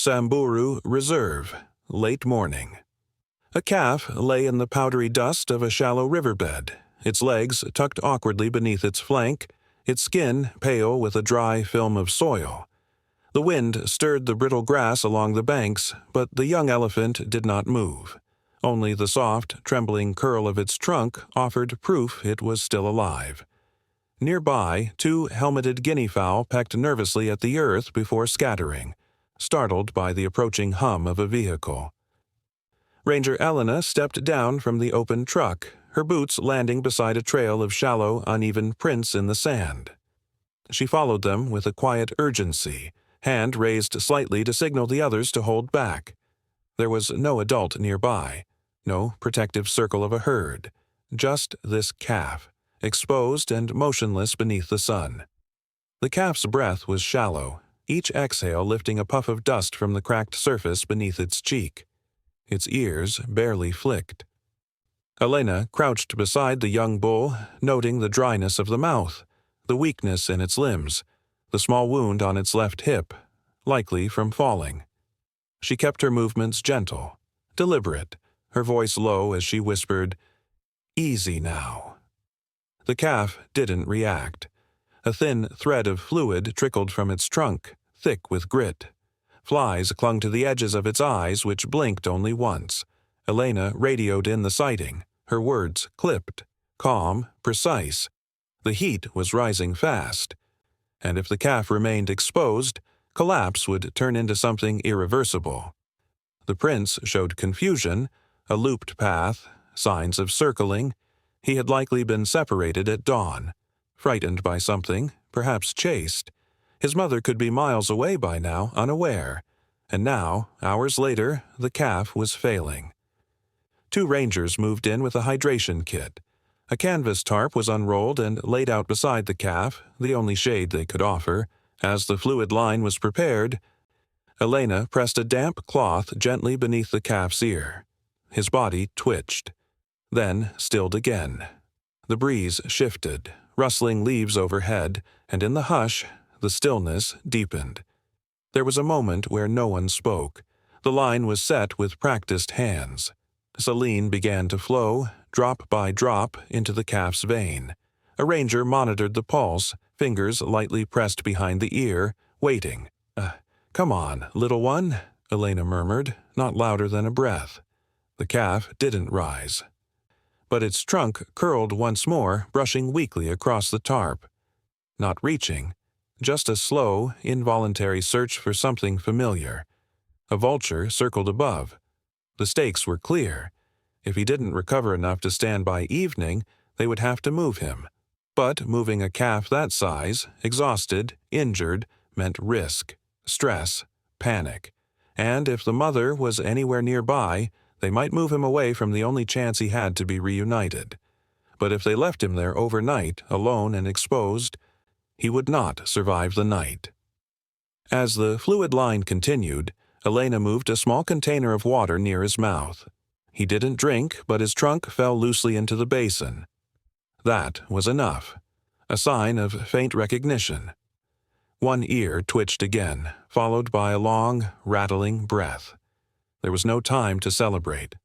Samburu Reserve, late morning. A calf lay in the powdery dust of a shallow riverbed, its legs tucked awkwardly beneath its flank, its skin pale with a dry film of soil. The wind stirred the brittle grass along the banks, but the young elephant did not move. Only the soft, trembling curl of its trunk offered proof it was still alive. Nearby, two helmeted guinea fowl pecked nervously at the earth before scattering, startled by the approaching hum of a vehicle. Ranger Elena stepped down from the open truck, her boots landing beside a trail of shallow, uneven prints in the sand. She followed them with a quiet urgency, hand raised slightly to signal the others to hold back. There was no adult nearby, no protective circle of a herd, just this calf, exposed and motionless beneath the sun. The calf's breath was shallow, each exhale lifting a puff of dust from the cracked surface beneath its cheek. Its ears barely flicked. Elena crouched beside the young bull, noting the dryness of the mouth, the weakness in its limbs, the small wound on its left hip, likely from falling. She kept her movements gentle, deliberate, her voice low as she whispered, "Easy now." The calf didn't react. A thin thread of fluid trickled from its trunk, thick with grit. Flies clung to the edges of its eyes, which blinked only once. Elena radioed in the sighting, her words clipped, calm, precise. The heat was rising fast, and if the calf remained exposed, collapse would turn into something irreversible. The prince showed confusion, a looped path, signs of circling. He had likely been separated at dawn, frightened by something, perhaps chased. His mother could be miles away by now, unaware. And now, hours later, the calf was failing. Two rangers moved in with a hydration kit. A canvas tarp was unrolled and laid out beside the calf, the only shade they could offer. As the fluid line was prepared, Elena pressed a damp cloth gently beneath the calf's ear. His body twitched, then stilled again. The breeze shifted, rustling leaves overhead, and in the hush, the stillness deepened. There was a moment where no one spoke. The line was set with practiced hands. Saline began to flow, drop by drop, into the calf's vein. A ranger monitored the pulse, fingers lightly pressed behind the ear, waiting. Come on, little one," Elena murmured, not louder than a breath. The calf didn't rise. But its trunk curled once more, brushing weakly across the tarp. Not reaching, just a slow, involuntary search for something familiar. A vulture circled above. The stakes were clear. If he didn't recover enough to stand by evening, they would have to move him. But moving a calf that size, exhausted, injured, meant risk, stress, panic. And if the mother was anywhere nearby, they might move him away from the only chance he had to be reunited. But if they left him there overnight, alone and exposed, he would not survive the night. As the fluid line continued, Elena moved a small container of water near his mouth. He didn't drink, but his trunk fell loosely into the basin. That was enough, a sign of faint recognition. One ear twitched again, followed by a long, rattling breath. There was no time to celebrate.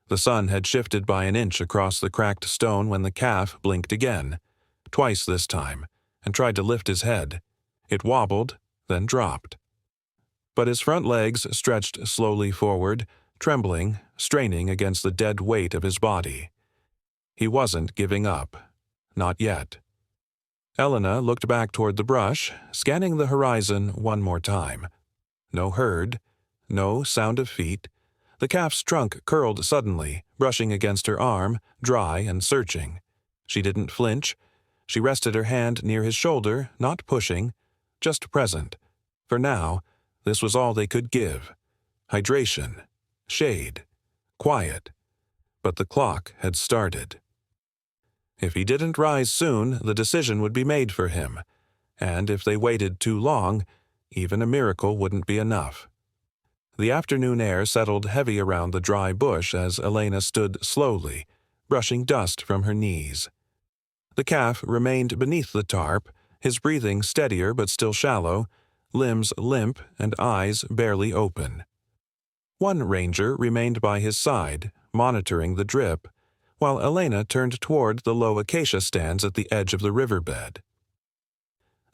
The sun had shifted by an inch across the cracked stone when the calf blinked again, twice this time, and tried to lift his head. It wobbled, then dropped. But his front legs stretched slowly forward, trembling, straining against the dead weight of his body. He wasn't giving up. Not yet. Elena looked back toward the brush, scanning the horizon one more time. No herd, no sound of feet. The calf's trunk curled suddenly, brushing against her arm, dry and searching. She didn't flinch. She rested her hand near his shoulder, not pushing, just present. For now, this was all they could give. Hydration, shade, quiet. But the clock had started. If he didn't rise soon, the decision would be made for him. And if they waited too long, even a miracle wouldn't be enough. The afternoon air settled heavy around the dry bush as Elena stood slowly, brushing dust from her knees. The calf remained beneath the tarp, his breathing steadier but still shallow, limbs limp and eyes barely open. One ranger remained by his side, monitoring the drip, while Elena turned toward the low acacia stands at the edge of the riverbed.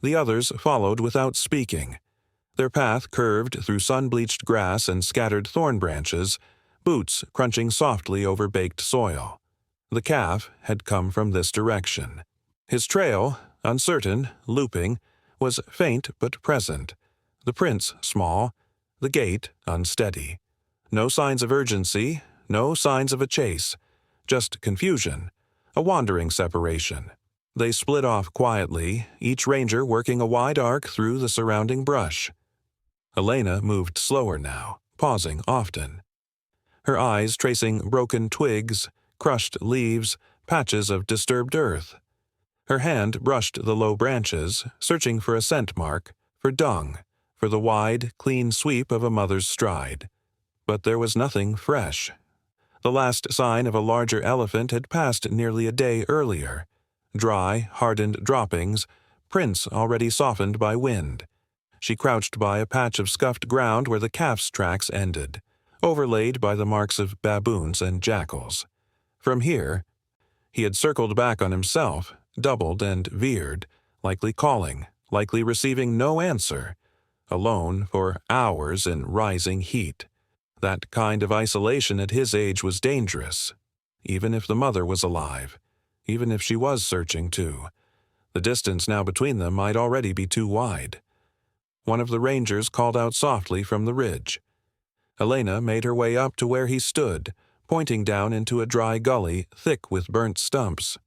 The others followed without speaking. Their path curved through sun-bleached grass and scattered thorn branches, boots crunching softly over baked soil. The calf had come from this direction. His trail, uncertain, looping, was faint but present, the prints small, the gait unsteady. No signs of urgency, no signs of a chase, just confusion, a wandering separation. They split off quietly, each ranger working a wide arc through the surrounding brush. Elena moved slower now, pausing often. Her eyes tracing broken twigs, crushed leaves, patches of disturbed earth. Her hand brushed the low branches, searching for a scent mark, for dung, for the wide, clean sweep of a mother's stride. But there was nothing fresh. The last sign of a larger elephant had passed nearly a day earlier. Dry, hardened droppings, prints already softened by wind. She crouched by a patch of scuffed ground where the calf's tracks ended, overlaid by the marks of baboons and jackals. From here, he had circled back on himself, doubled and veered, likely calling, likely receiving no answer, alone for hours in rising heat. That kind of isolation at his age was dangerous, even if the mother was alive, even if she was searching too. The distance now between them might already be too wide. One of the rangers called out softly from the ridge. Elena made her way up to where he stood, pointing down into a dry gully thick with burnt stumps.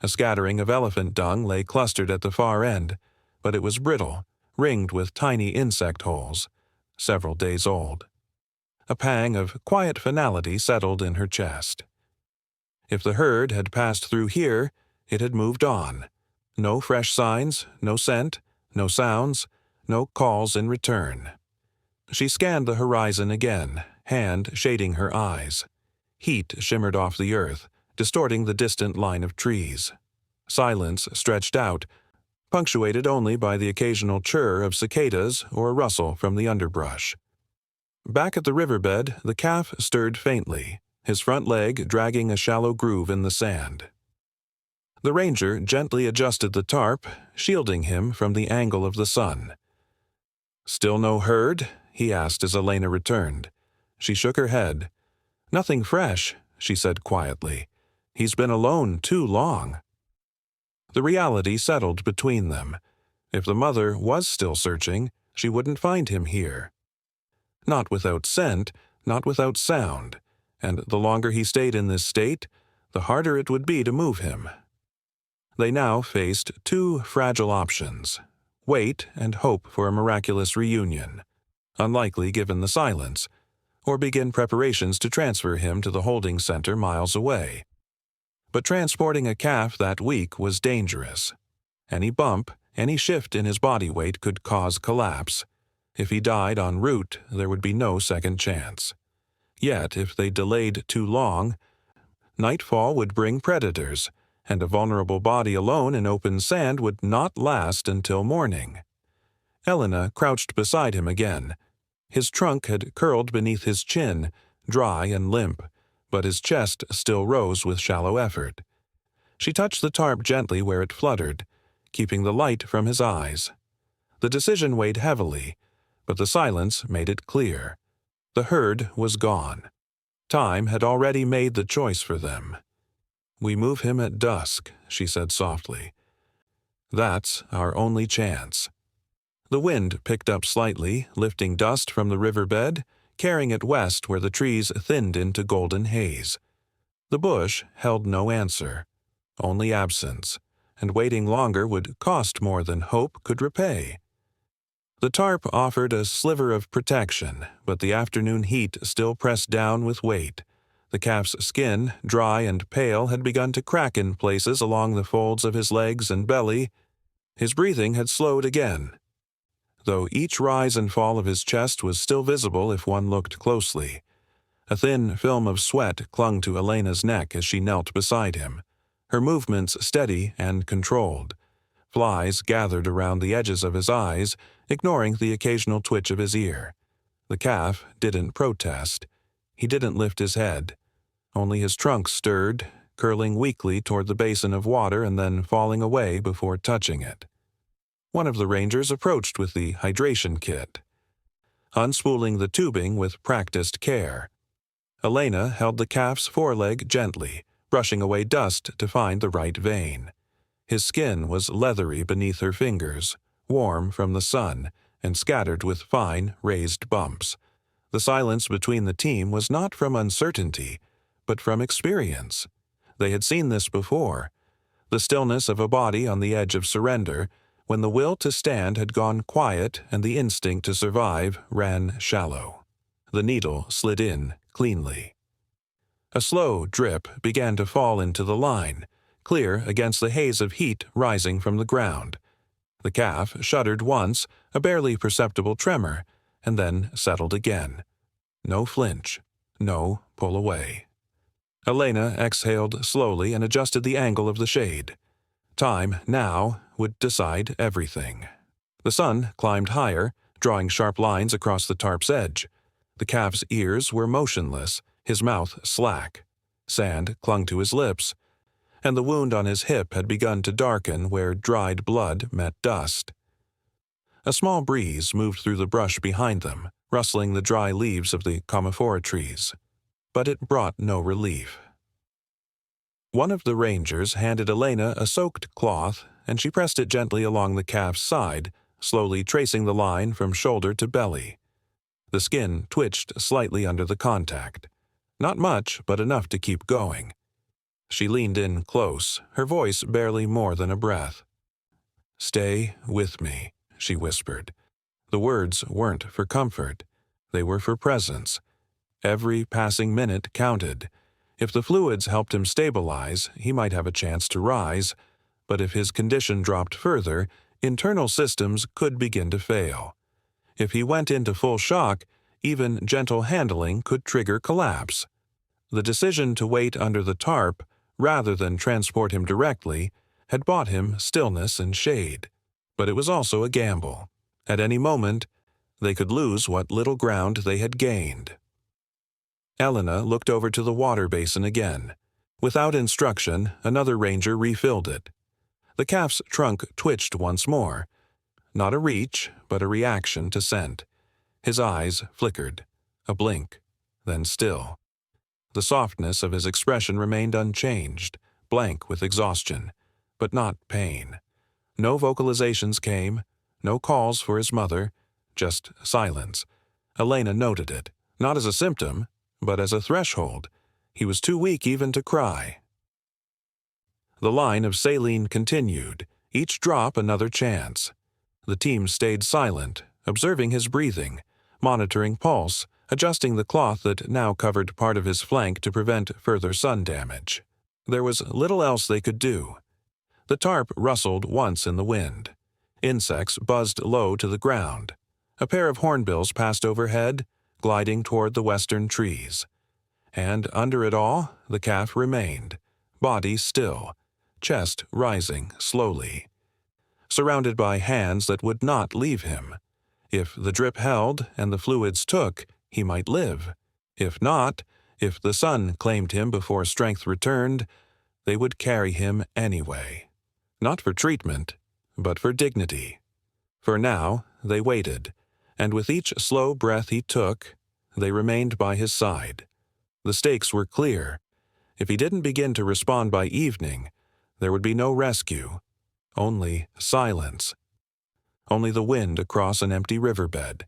A scattering of elephant dung lay clustered at the far end, but it was brittle, ringed with tiny insect holes, several days old. A pang of quiet finality settled in her chest. If the herd had passed through here, it had moved on. No fresh signs, no scent, no sounds, no calls in return. She scanned the horizon again, hand shading her eyes. Heat shimmered off the earth, distorting the distant line of trees. Silence stretched out, punctuated only by the occasional chirr of cicadas or a rustle from the underbrush. Back at the riverbed, the calf stirred faintly, his front leg dragging a shallow groove in the sand. The ranger gently adjusted the tarp, shielding him from the angle of the sun. "Still no herd?" he asked as Elena returned. She shook her head. "Nothing fresh," she said quietly. "He's been alone too long." The reality settled between them. If the mother was still searching, she wouldn't find him here. Not without scent, not without sound, and the longer he stayed in this state, the harder it would be to move him. They now faced two fragile options: wait and hope for a miraculous reunion, unlikely given the silence, or begin preparations to transfer him to the holding center miles away. But transporting a calf that week was dangerous. Any bump, any shift in his body weight could cause collapse. If he died en route, there would be no second chance. Yet, if they delayed too long, nightfall would bring predators, and a vulnerable body alone in open sand would not last until morning. Elena crouched beside him again. His trunk had curled beneath his chin, dry and limp, but his chest still rose with shallow effort. She touched the tarp gently where it fluttered, keeping the light from his eyes. The decision weighed heavily, but the silence made it clear. The herd was gone. Time had already made the choice for them. "We move him at dusk," she said softly. "That's our only chance." The wind picked up slightly, lifting dust from the riverbed, carrying it west where the trees thinned into golden haze. The bush held no answer, only absence, and waiting longer would cost more than hope could repay. The tarp offered a sliver of protection, but the afternoon heat still pressed down with weight. The calf's skin, dry and pale, had begun to crack in places along the folds of his legs and belly. His breathing had slowed again, though each rise and fall of his chest was still visible if one looked closely. A thin film of sweat clung to Elena's neck as she knelt beside him, her movements steady and controlled. Flies gathered around the edges of his eyes, ignoring the occasional twitch of his ear. The calf didn't protest. He didn't lift his head. Only his trunk stirred, curling weakly toward the basin of water and then falling away before touching it. One of the rangers approached with the hydration kit, unspooling the tubing with practiced care. Elena held the calf's foreleg gently, brushing away dust to find the right vein. His skin was leathery beneath her fingers, warm from the sun, and scattered with fine, raised bumps. The silence between the team was not from uncertainty, but from experience. They had seen this before. The stillness of a body on the edge of surrender, when the will to stand had gone quiet and the instinct to survive ran shallow. The needle slid in cleanly. A slow drip began to fall into the line, clear against the haze of heat rising from the ground. The calf shuddered once, a barely perceptible tremor, and then settled again. No flinch, no pull away. Elena exhaled slowly and adjusted the angle of the shade. Time, now, would decide everything. The sun climbed higher, drawing sharp lines across the tarp's edge. The calf's ears were motionless, his mouth slack. Sand clung to his lips, and the wound on his hip had begun to darken where dried blood met dust. A small breeze moved through the brush behind them, rustling the dry leaves of the commiphora trees. But it brought no relief. One of the rangers handed Elena a soaked cloth, and she pressed it gently along the calf's side, slowly tracing the line from shoulder to belly. The skin twitched slightly under the contact. Not much, but enough to keep going. She leaned in close, her voice barely more than a breath. "Stay with me," she whispered. The words weren't for comfort. They were for presence. Every passing minute counted. If the fluids helped him stabilize, he might have a chance to rise, but if his condition dropped further, internal systems could begin to fail. If he went into full shock, even gentle handling could trigger collapse. The decision to wait under the tarp, rather than transport him directly, had bought him stillness and shade. But it was also a gamble. At any moment, they could lose what little ground they had gained. Elena looked over to the water basin again. Without instruction, another ranger refilled it. The calf's trunk twitched once more. Not a reach, but a reaction to scent. His eyes flickered. A blink, then still. The softness of his expression remained unchanged, blank with exhaustion, but not pain. No vocalizations came, no calls for his mother, just silence. Elena noted it, not as a symptom, but as a threshold. He was too weak even to cry. The line of saline continued, each drop another chance. The team stayed silent, observing his breathing, monitoring pulse, adjusting the cloth that now covered part of his flank to prevent further sun damage. There was little else they could do. The tarp rustled once in the wind. Insects buzzed low to the ground. A pair of hornbills passed overhead, gliding toward the western trees. And under it all, the calf remained, body still, chest rising slowly. Surrounded by hands that would not leave him. If the drip held and the fluids took, he might live. If not, if the sun claimed him before strength returned, they would carry him anyway. Not for treatment, but for dignity. For now, they waited, and with each slow breath he took, they remained by his side. The stakes were clear. If he didn't begin to respond by evening, there would be no rescue. Only silence. Only the wind across an empty riverbed.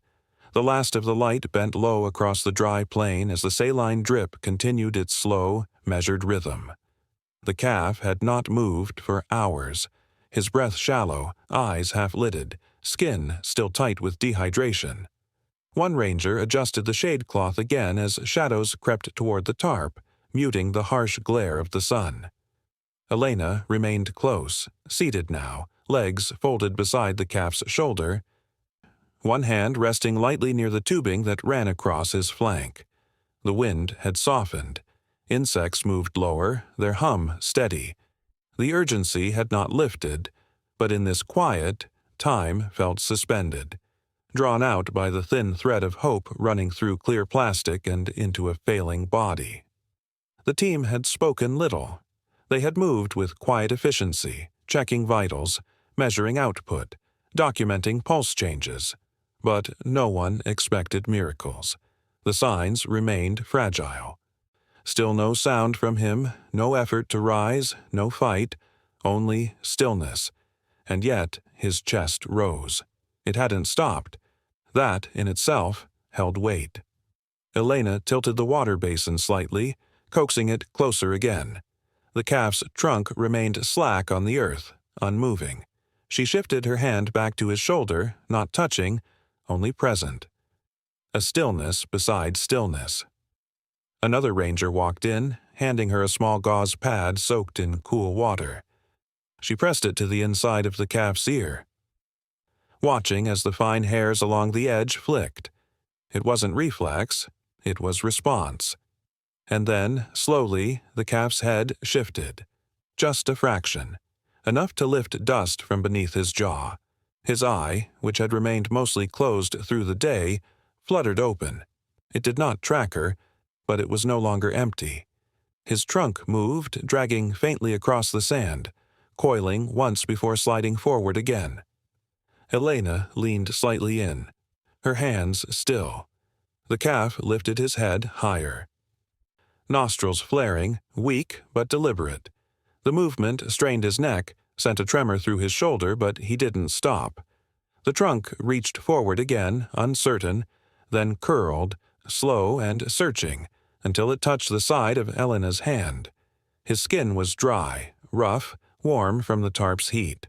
The last of the light bent low across the dry plain as the saline drip continued its slow, measured rhythm. The calf had not moved for hours, his breath shallow, eyes half-lidded, skin still tight with dehydration. One ranger adjusted the shade cloth again as shadows crept toward the tarp, muting the harsh glare of the sun. Elena remained close, seated now, legs folded beside the calf's shoulder, one hand resting lightly near the tubing that ran across his flank. The wind had softened. Insects moved lower, their hum steady. The urgency had not lifted, But in this quiet, time felt suspended, drawn out by the thin thread of hope running through clear plastic and into a failing body. The team had spoken little. They had moved with quiet efficiency, checking vitals, measuring output, documenting pulse changes. But no one expected miracles. The signs remained fragile. Still no sound from him, no effort to rise, no fight, only stillness. And yet his chest rose. It hadn't stopped. That, in itself, held weight. Elena tilted the water basin slightly, coaxing it closer again. The calf's trunk remained slack on the earth, unmoving. She shifted her hand back to his shoulder, not touching, only present. A stillness beside stillness. Another ranger walked in, handing her a small gauze pad soaked in cool water. She pressed it to the inside of the calf's ear, watching as the fine hairs along the edge flicked. It wasn't reflex, it was response. And then, slowly, the calf's head shifted. Just a fraction. Enough to lift dust from beneath his jaw. His eye, which had remained mostly closed through the day, fluttered open. It did not track her, but it was no longer empty. His trunk moved, dragging faintly across the sand, coiling once before sliding forward again. Elena leaned slightly in, her hands still. The calf lifted his head higher. Nostrils flaring, weak but deliberate. The movement strained his neck, sent a tremor through his shoulder, but he didn't stop. The trunk reached forward again, uncertain, then curled, slow and searching, until it touched the side of Elena's hand. His skin was dry, rough, warm from the tarp's heat.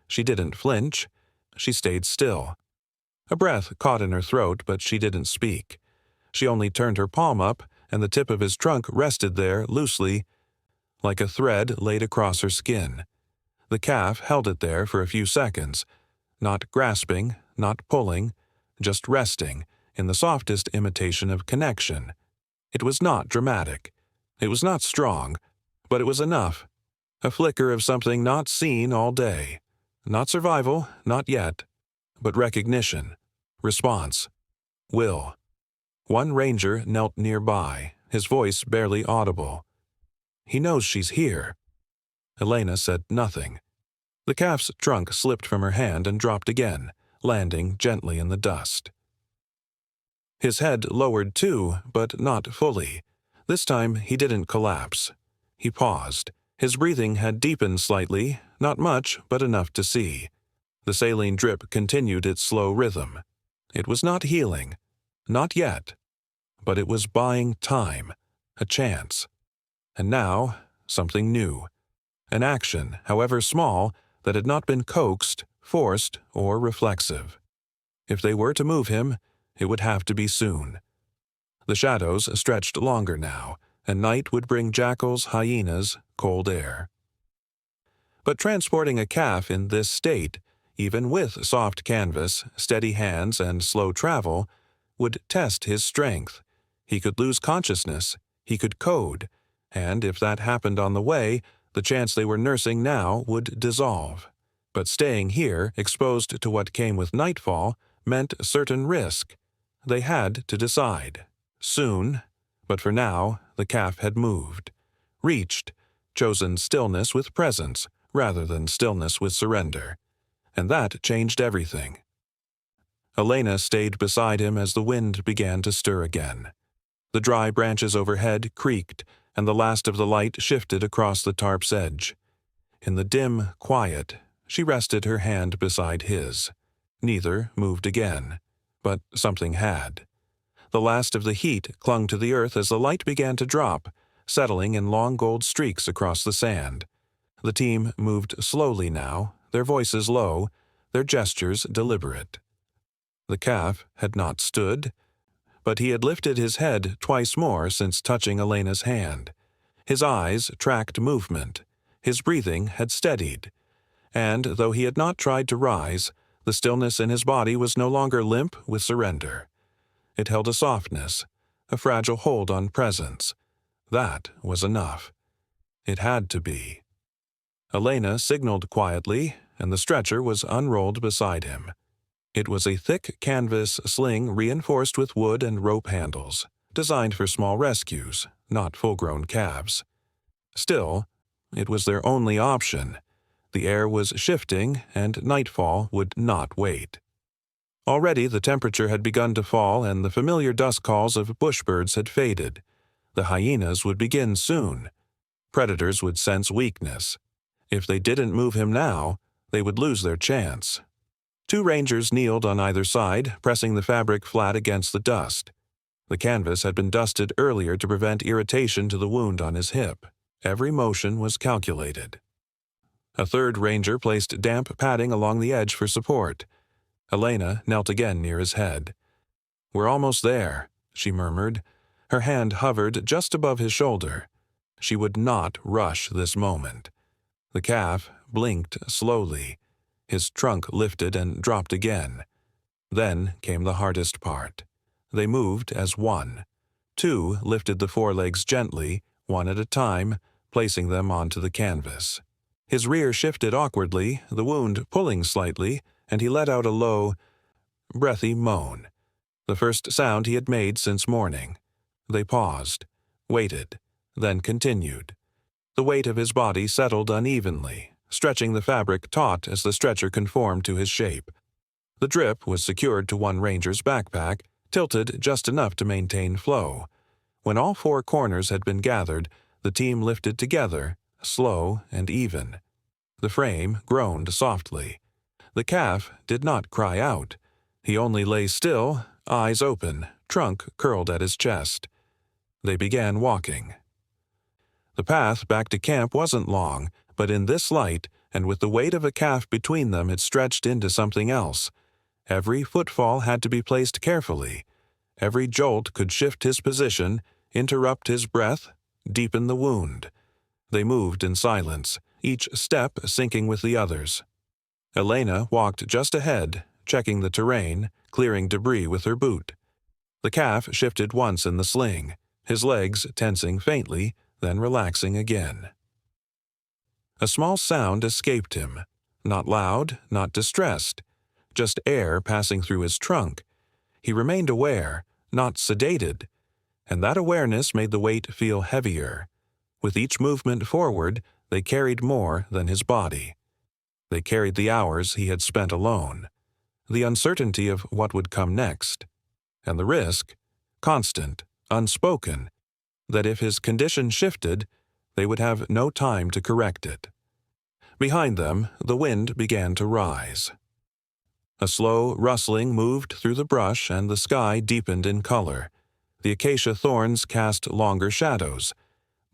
She didn't flinch. She stayed still. A breath caught in her throat, but she didn't speak. She only turned her palm up, and the tip of his trunk rested there loosely, like a thread laid across her skin. The calf held it there for a few seconds, not grasping, not pulling, just resting, in the softest imitation of connection. It was not dramatic. It was not strong, but it was enough. A flicker of something not seen all day. Not survival, not yet, but recognition, response, will. One ranger knelt nearby, his voice barely audible. "He knows she's here." Elena said nothing. The calf's trunk slipped from her hand and dropped again, landing gently in the dust. His head lowered too, but not fully. This time he didn't collapse. He paused. His breathing had deepened slightly, not much, but enough to see. The saline drip continued its slow rhythm. It was not healing. Not yet. But it was buying time, a chance. And now, something new. An action, however small, that had not been coaxed, forced, or reflexive. If they were to move him, it would have to be soon. The shadows stretched longer now, and night would bring jackals, hyenas, cold air. But transporting a calf in this state, even with soft canvas, steady hands, and slow travel, would test his strength. He could lose consciousness, he could code, and if that happened on the way, the chance they were nursing now would dissolve. But staying here, exposed to what came with nightfall, meant certain risk. They had to decide. Soon. But for now, the calf had moved. Reached. Chosen stillness with presence, rather than stillness with surrender. And that changed everything. Elena stayed beside him as the wind began to stir again. The dry branches overhead creaked, and the last of the light shifted across the tarp's edge. In the dim quiet, she rested her hand beside his. Neither moved again, but something had. The last of the heat clung to the earth as the light began to drop, settling in long gold streaks across the sand. The team moved slowly now, their voices low, their gestures deliberate. The calf had not stood, but he had lifted his head twice more since touching Elena's hand. His eyes tracked movement. His breathing had steadied. And, though he had not tried to rise, the stillness in his body was no longer limp with surrender. It held a softness, a fragile hold on presence. That was enough. It had to be. Elena signaled quietly, and the stretcher was unrolled beside him. It was a thick canvas sling reinforced with wood and rope handles, designed for small rescues, not full-grown calves. Still, it was their only option. The air was shifting, and nightfall would not wait. Already the temperature had begun to fall, and the familiar dusk calls of bushbirds had faded. The hyenas would begin soon. Predators would sense weakness. If they didn't move him now, they would lose their chance. 2 rangers kneeled on either side, pressing the fabric flat against the dust. The canvas had been dusted earlier to prevent irritation to the wound on his hip. Every motion was calculated. A 3rd ranger placed damp padding along the edge for support. Elena knelt again near his head. "We're almost there," she murmured. Her hand hovered just above his shoulder. She would not rush this moment. The calf blinked slowly. His trunk lifted and dropped again. Then came the hardest part. They moved as one. 2 lifted the forelegs gently, one at a time, placing them onto the canvas. His rear shifted awkwardly, the wound pulling slightly, and he let out a low, breathy moan, the first sound he had made since morning. They paused, waited, then continued. The weight of his body settled unevenly, stretching the fabric taut as the stretcher conformed to his shape. The drip was secured to one ranger's backpack, tilted just enough to maintain flow. When all 4 corners had been gathered, the team lifted together, slow and even. The frame groaned softly. The calf did not cry out. He only lay still, eyes open, trunk curled at his chest. They began walking. The path back to camp wasn't long, but in this light, and with the weight of a calf between them, it stretched into something else. Every footfall had to be placed carefully. Every jolt could shift his position, interrupt his breath, deepen the wound. They moved in silence, each step syncing with the others. Elena walked just ahead, checking the terrain, clearing debris with her boot. The calf shifted once in the sling, his legs tensing faintly, then relaxing again. A small sound escaped him, not loud, not distressed, just air passing through his trunk. He remained aware, not sedated, and that awareness made the weight feel heavier. With each movement forward, they carried more than his body. They carried the hours he had spent alone, the uncertainty of what would come next, and the risk, constant, unspoken, that if his condition shifted, they would have no time to correct it. Behind them, the wind began to rise. A slow rustling moved through the brush, and the sky deepened in color. The acacia thorns cast longer shadows.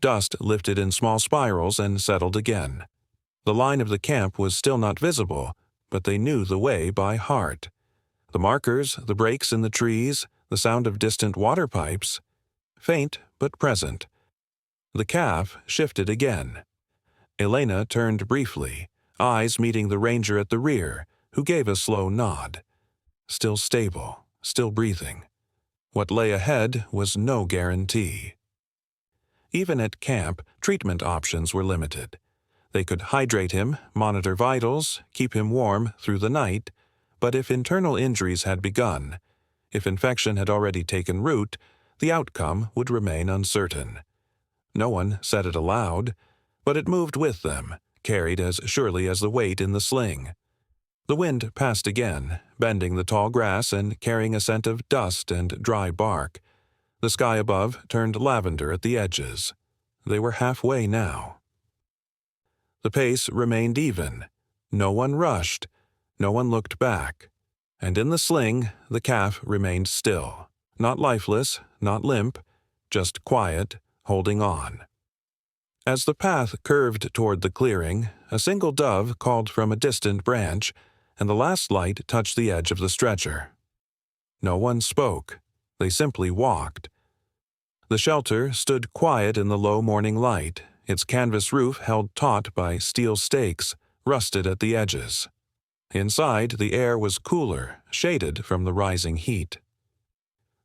Dust lifted in small spirals and settled again. The line of the camp was still not visible, but they knew the way by heart. The markers, the breaks in the trees, the sound of distant water pipes, faint but present. The calf shifted again. Elena turned briefly, eyes meeting the ranger at the rear, who gave a slow nod. Still stable, still breathing. What lay ahead was no guarantee. Even at camp, treatment options were limited. They could hydrate him, monitor vitals, keep him warm through the night, but if internal injuries had begun, if infection had already taken root, the outcome would remain uncertain. No one said it aloud, but it moved with them, carried as surely as the weight in the sling. The wind passed again, bending the tall grass and carrying a scent of dust and dry bark. The sky above turned lavender at the edges. They were halfway now. The pace remained even. No one rushed. No one looked back. And in the sling, the calf remained still. Not lifeless, not limp, just quiet, holding on. As the path curved toward the clearing, a single dove called from a distant branch, and the last light touched the edge of the stretcher. No one spoke. They simply walked. The shelter stood quiet in the low morning light, its canvas roof held taut by steel stakes, rusted at the edges. Inside, the air was cooler, shaded from the rising heat.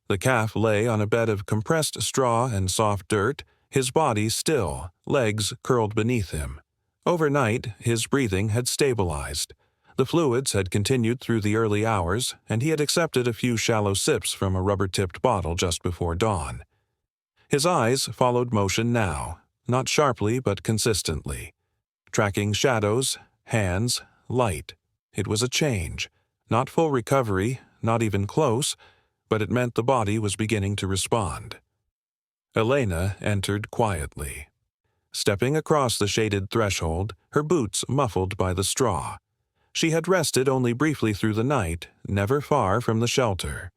The calf lay on a bed of compressed straw and soft dirt, his body still, legs curled beneath him. Overnight, his breathing had stabilized. The fluids had continued through the early hours, and he had accepted a few shallow sips from a rubber-tipped bottle just before dawn. His eyes followed motion now, not sharply but consistently, tracking shadows, hands, light. It was a change. Not full recovery, not even close, but it meant the body was beginning to respond. Elena entered quietly. Stepping across the shaded threshold, her boots muffled by the straw. She had rested only briefly through the night, never far from the shelter.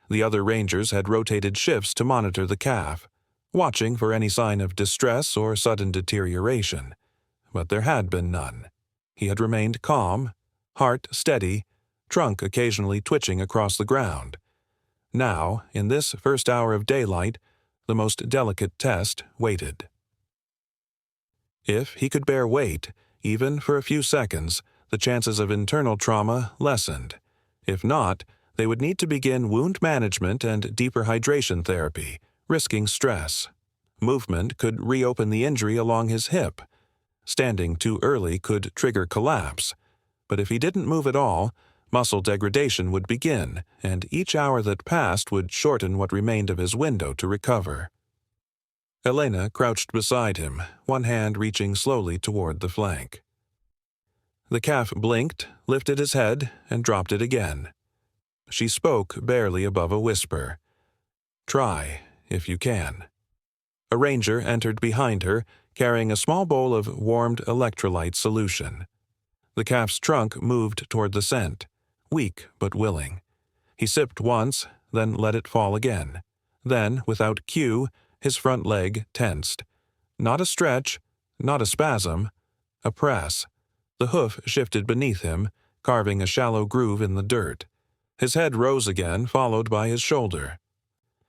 The other rangers had rotated shifts to monitor the calf, watching for any sign of distress or sudden deterioration. But there had been none. He had remained calm, heart steady, trunk occasionally twitching across the ground. Now, in this first hour of daylight, the most delicate test waited. If he could bear weight, even for a few seconds, the chances of internal trauma lessened. If not, they would need to begin wound management and deeper hydration therapy, risking stress. Movement could reopen the injury along his hip. Standing too early could trigger collapse. But if he didn't move at all, muscle degradation would begin, and each hour that passed would shorten what remained of his window to recover. Elena crouched beside him, one hand reaching slowly toward the flank. The calf blinked, lifted his head, and dropped it again. She spoke barely above a whisper. "Try, if you can." A ranger entered behind her, carrying a small bowl of warmed electrolyte solution. The calf's trunk moved toward the scent, weak but willing. He sipped once, then let it fall again. Then, without cue, his front leg tensed. Not a stretch, not a spasm, a press. The hoof shifted beneath him, carving a shallow groove in the dirt. His head rose again, followed by his shoulder.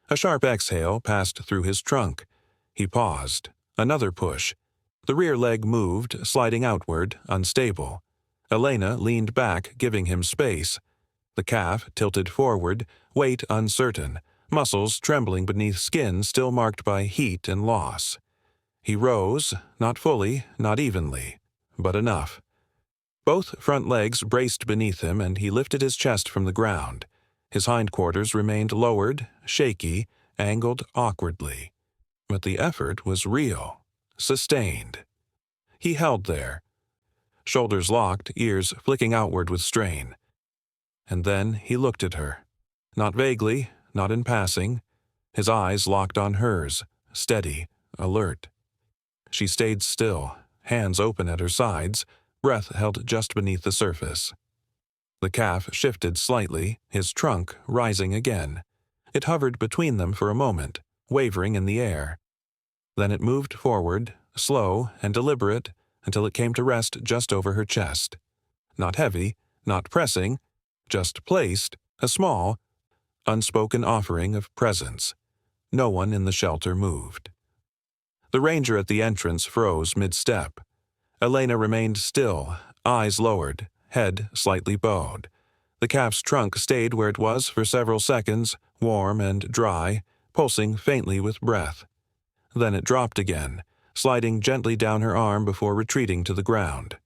A sharp exhale passed through his trunk. He paused. Another push. The rear leg moved, sliding outward, unstable. Elena leaned back, giving him space. The calf tilted forward, weight uncertain, muscles trembling beneath skin still marked by heat and loss. He rose, not fully, not evenly, but enough. Both front legs braced beneath him, and he lifted his chest from the ground. His hindquarters remained lowered, shaky, angled awkwardly. But the effort was real, sustained. He held there, shoulders locked, ears flicking outward with strain. And then he looked at her. Not vaguely, not in passing. His eyes locked on hers, steady, alert. She stayed still, hands open at her sides, breath held just beneath the surface. The calf shifted slightly, his trunk rising again. It hovered between them for a moment, wavering in the air. Then it moved forward, slow and deliberate, until it came to rest just over her chest. Not heavy, not pressing, just placed, a small, unspoken offering of presence. No one in the shelter moved. The ranger at the entrance froze mid-step. Elena remained still, eyes lowered, head slightly bowed. The calf's trunk stayed where it was for several seconds, warm and dry, pulsing faintly with breath. Then it dropped again, sliding gently down her arm before retreating to the ground.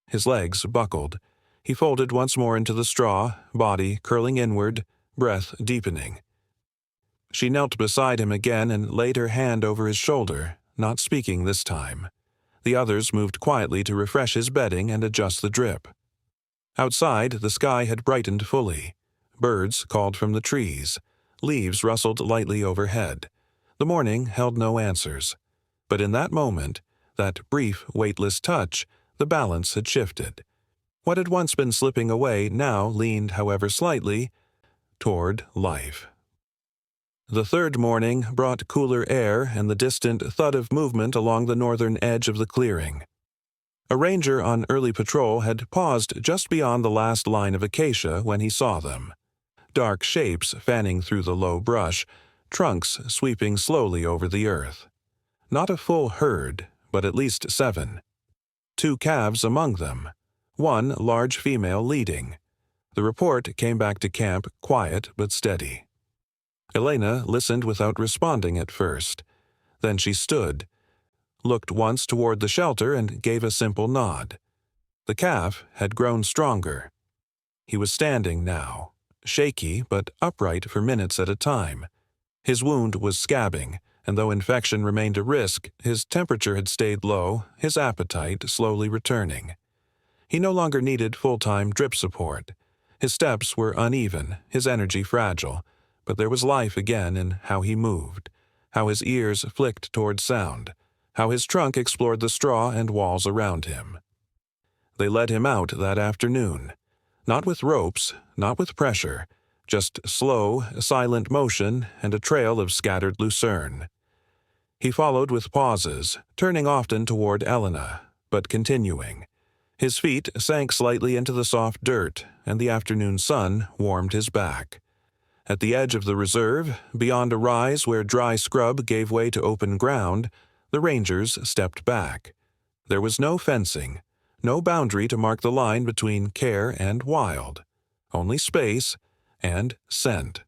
His legs buckled. He folded once more into the straw, body curling inward, breath deepening. She knelt beside him again and laid her hand over his shoulder, not speaking this time. The others moved quietly to refresh his bedding and adjust the drip. Outside, the sky had brightened fully. Birds called from the trees. Leaves rustled lightly overhead. The morning held no answers. But in that moment, that brief, weightless touch, the balance had shifted. What had once been slipping away now leaned, however slightly, toward life. The third morning brought cooler air and the distant thud of movement along the northern edge of the clearing. A ranger on early patrol had paused just beyond the last line of acacia when he saw them. Dark shapes fanning through the low brush, trunks sweeping slowly over the earth. Not a full herd, but at least 7. 2 calves among them, one large female leading. The report came back to camp quiet but steady. Elena listened without responding at first. Then she stood, looked once toward the shelter and gave a simple nod. The calf had grown stronger. He was standing now, shaky but upright for minutes at a time. His wound was scabbing, and though infection remained a risk, his temperature had stayed low, his appetite slowly returning. He no longer needed full-time drip support. His steps were uneven, his energy fragile, but there was life again in how he moved, how his ears flicked toward sound, how his trunk explored the straw and walls around him. They led him out that afternoon. Not with ropes, not with pressure, just slow, silent motion and a trail of scattered lucerne. He followed with pauses, turning often toward Elena, but continuing. His feet sank slightly into the soft dirt, and the afternoon sun warmed his back. At the edge of the reserve, beyond a rise where dry scrub gave way to open ground, the rangers stepped back. There was no fencing, no boundary to mark the line between care and wild, only space and scent.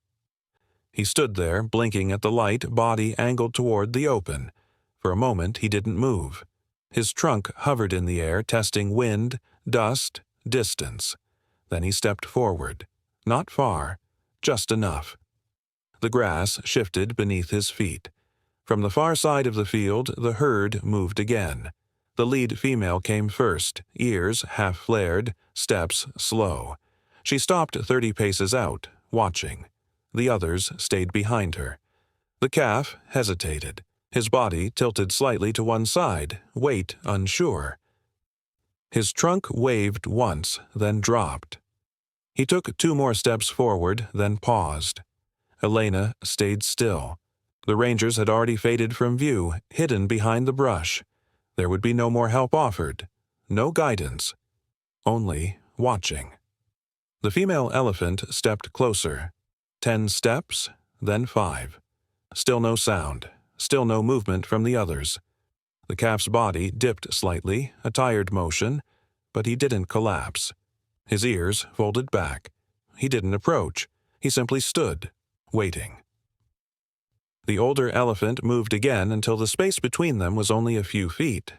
He stood there, blinking at the light, body angled toward the open. For a moment he didn't move. His trunk hovered in the air, testing wind, dust, distance. Then he stepped forward. Not far, just enough. The grass shifted beneath his feet. From the far side of the field, the herd moved again. The lead female came first, ears half flared, steps slow. She stopped 30 paces out, watching. The others stayed behind her. The calf hesitated, his body tilted slightly to one side, weight unsure. His trunk waved once, then dropped. He took 2 more steps forward, then paused. Elena stayed still. The rangers had already faded from view, hidden behind the brush. There would be no more help offered, no guidance, only watching. The female elephant stepped closer. 10 steps, then 5. Still no sound, still no movement from the others. The calf's body dipped slightly, a tired motion, but he didn't collapse. His ears folded back. He didn't approach. He simply stood, waiting. The older elephant moved again until the space between them was only a few feet.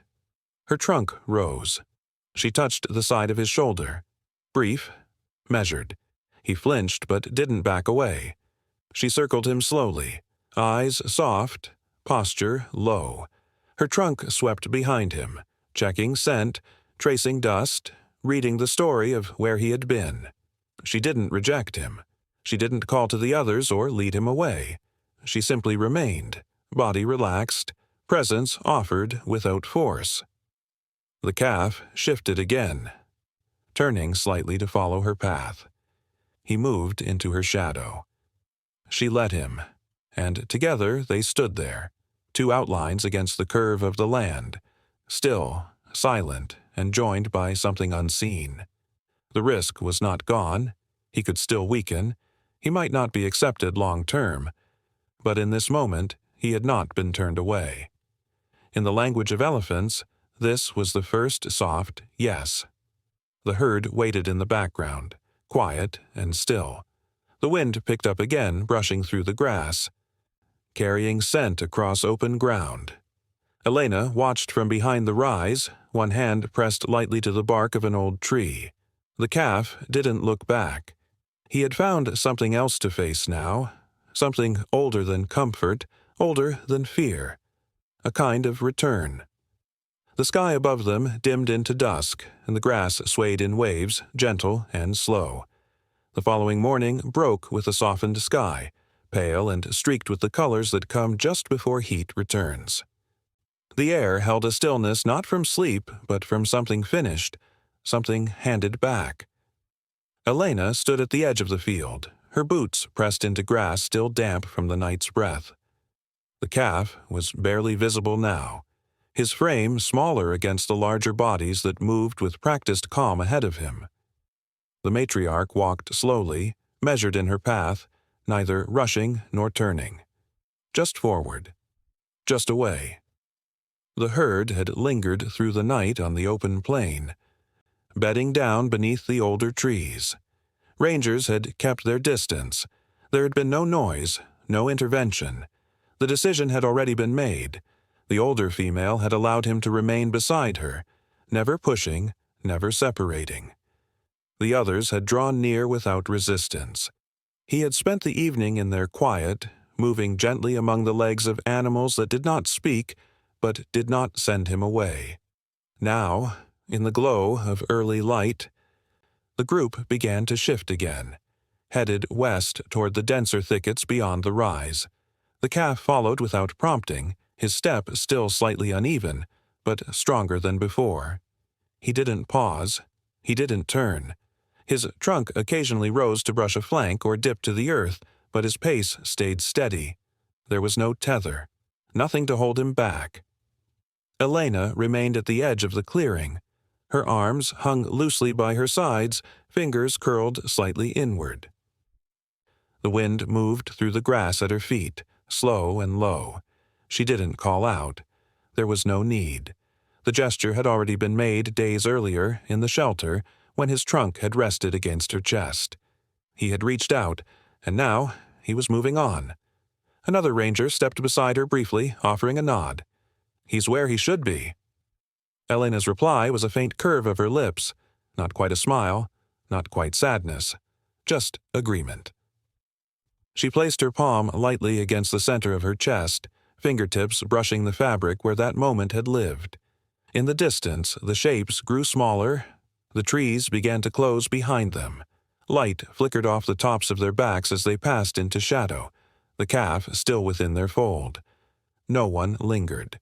Her trunk rose. She touched the side of his shoulder. Brief, measured. He flinched but didn't back away. She circled him slowly, eyes soft, posture low. Her trunk swept behind him, checking scent, tracing dust, reading the story of where he had been. She didn't reject him. She didn't call to the others or lead him away. She simply remained, body relaxed, presence offered without force. The calf shifted again, turning slightly to follow her path. He moved into her shadow. She let him, and together they stood there, 2 outlines against the curve of the land, still, silent, and joined by something unseen. The risk was not gone. He could still weaken. He might not be accepted long-term. But in this moment, he had not been turned away. In the language of elephants, this was the first soft yes. The herd waited in the background, quiet and still. The wind picked up again, brushing through the grass, carrying scent across open ground. Elena watched from behind the rise, one hand pressed lightly to the bark of an old tree. The calf didn't look back. He had found something else to face now, something older than comfort, older than fear. A kind of return. The sky above them dimmed into dusk, and the grass swayed in waves, gentle and slow. The following morning broke with a softened sky, pale and streaked with the colors that come just before heat returns. The air held a stillness not from sleep, but from something finished, something handed back. Elena stood at the edge of the field, her boots pressed into grass still damp from the night's breath. The calf was barely visible now, his frame smaller against the larger bodies that moved with practiced calm ahead of him. The matriarch walked slowly, measured in her path, neither rushing nor turning. Just forward. Just away. The herd had lingered through the night on the open plain, bedding down beneath the older trees. Rangers had kept their distance. There had been no noise, no intervention. The decision had already been made. The older female had allowed him to remain beside her, never pushing, never separating. The others had drawn near without resistance. He had spent the evening in their quiet, moving gently among the legs of animals that did not speak, but did not send him away. Now, in the glow of early light, the group began to shift again, headed west toward the denser thickets beyond the rise. The calf followed without prompting, his step still slightly uneven, but stronger than before. He didn't pause. He didn't turn. His trunk occasionally rose to brush a flank or dip to the earth, but his pace stayed steady. There was no tether, nothing to hold him back. Elena remained at the edge of the clearing. Her arms hung loosely by her sides, fingers curled slightly inward. The wind moved through the grass at her feet, slow and low. She didn't call out. There was no need. The gesture had already been made days earlier, in the shelter, when his trunk had rested against her chest. He had reached out, and now he was moving on. Another ranger stepped beside her briefly, offering a nod. "He's where he should be." Elena's reply was a faint curve of her lips, not quite a smile, not quite sadness, just agreement. She placed her palm lightly against the center of her chest, fingertips brushing the fabric where that moment had lived. In the distance, the shapes grew smaller. The trees began to close behind them. Light flickered off the tops of their backs as they passed into shadow, the calf still within their fold. No one lingered.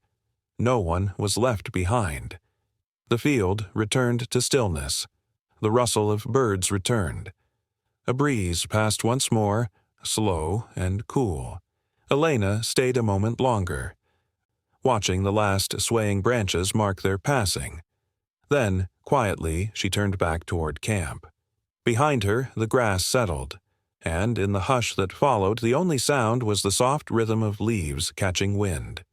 No one was left behind. The field returned to stillness. The rustle of birds returned. A breeze passed once more, slow and cool. Elena stayed a moment longer, watching the last swaying branches mark their passing. Then, quietly, she turned back toward camp. Behind her, the grass settled, and in the hush that followed, the only sound was the soft rhythm of leaves catching wind.